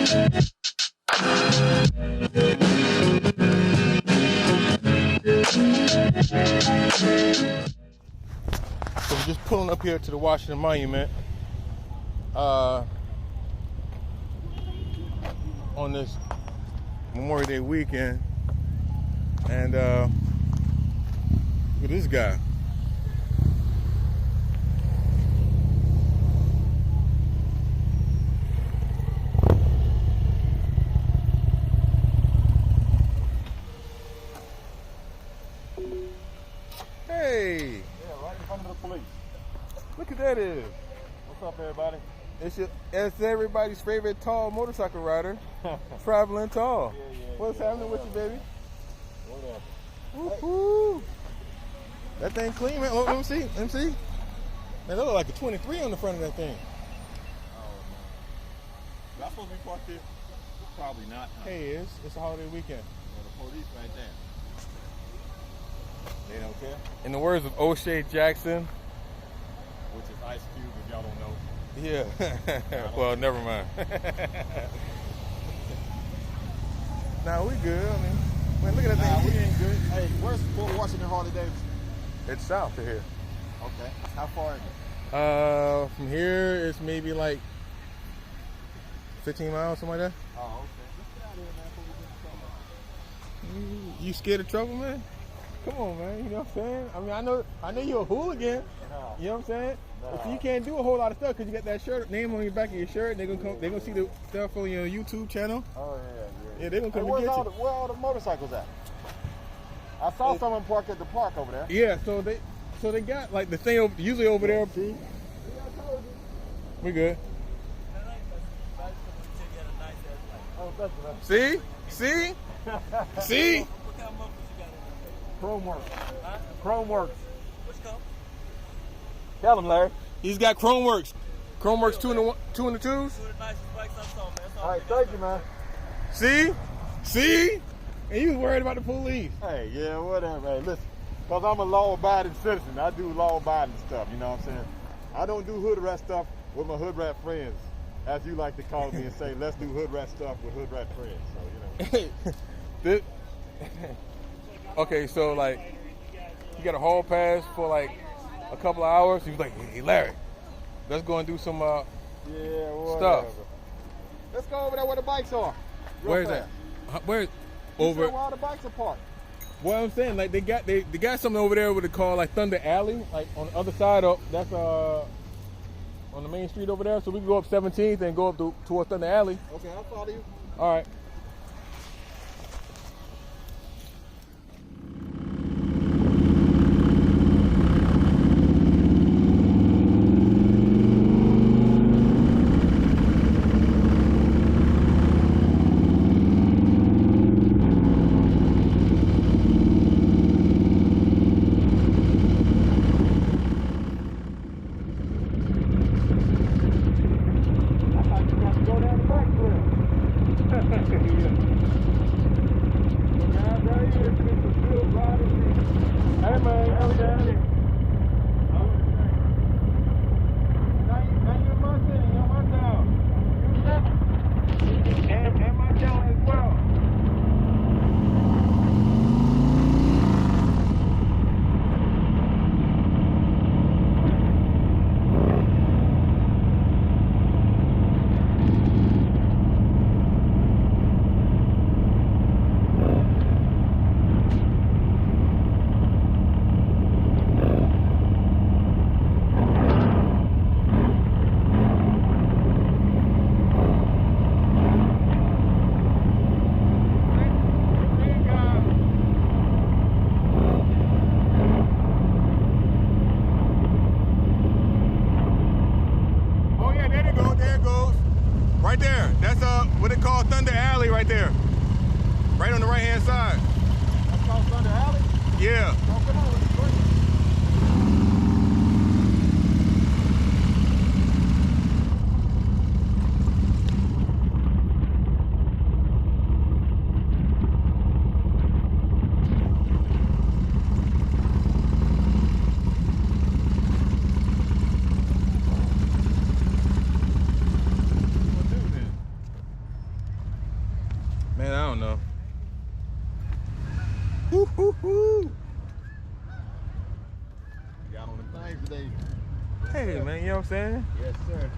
So we're just pulling up here to the Washington Monument on this Memorial Day weekend, and look at this guy. Hey! Yeah, right in front of the police. Look at that is. What's up, everybody? It's everybody's favorite tall motorcycle rider, traveling tall. Yeah, What's happening with you, baby? Whatever. Woo-hoo. That thing clean, man. Let me see. Let me see. Man, that look like a 23 on the front of that thing. Oh, man. Y'all supposed to be parked here? Probably not. Huh? Hey, it's a holiday weekend. Yeah, the police right there. They don't care? In the words of O'Shea Jackson. Which is Ice Cube, if y'all don't know. Yeah. Well, never mind. Nah, we good. I mean, man, look at that Nah, thing. we ain't good. Hey, where's Fort Washington Harley-Davidson? It's south of here. Okay. How far is it? From here, it's maybe like 15 miles, something like that. Oh, okay. Let's get out of here, man, before we get in trouble. You scared of trouble, man? Come on, man. You know what I'm saying? I mean, I know you're a hooligan. Nah. You know what I'm saying? Nah. So you can't do a whole lot of stuff because you got that shirt name on your back of your shirt. They're gonna see the stuff on your YouTube channel. Oh, yeah. Yeah, they're gonna come Hey, and get you. where all the motorcycles at? I saw someone parked at the park over there. Yeah, so they got like the thing usually over there. See? We good. Oh, that's right. See? See? See? Chrome Works. Chrome Works. What's called? Tell him, Larry. He's got Chromeworks. Chromeworks 2 and the 2s. Two of the nicest bikes I've saw, man. That's All right, thank you, man. See? See? And you was worried about the police. Hey, yeah, whatever. Hey, listen, because I'm a law-abiding citizen. I do law-abiding stuff, you know what I'm saying? I don't do hood rat stuff with my hood rat friends, as you like to call me and say, let's do hood rat stuff with hood rat friends. So, you know. Okay, so like, you got a hall pass for like a couple of hours. He was like, hey, Larry, let's go and do some Yeah, whatever. stuff. Let's go over there where the bikes are. Where's that? Where's over? Where all the bikes are parked. What I'm saying, like they got something over there with a call like Thunder Alley, like on the other side of that's on the main street over there. So we can go up 17th and go up towards Thunder Alley. Okay, I'll follow you. All right. Right there. That's what they call Thunder Alley right there. Right on the right hand side. That's called Thunder Alley? Yeah. Oh, come on, let's go. Hey, man, you know what I'm saying? Yes, sir.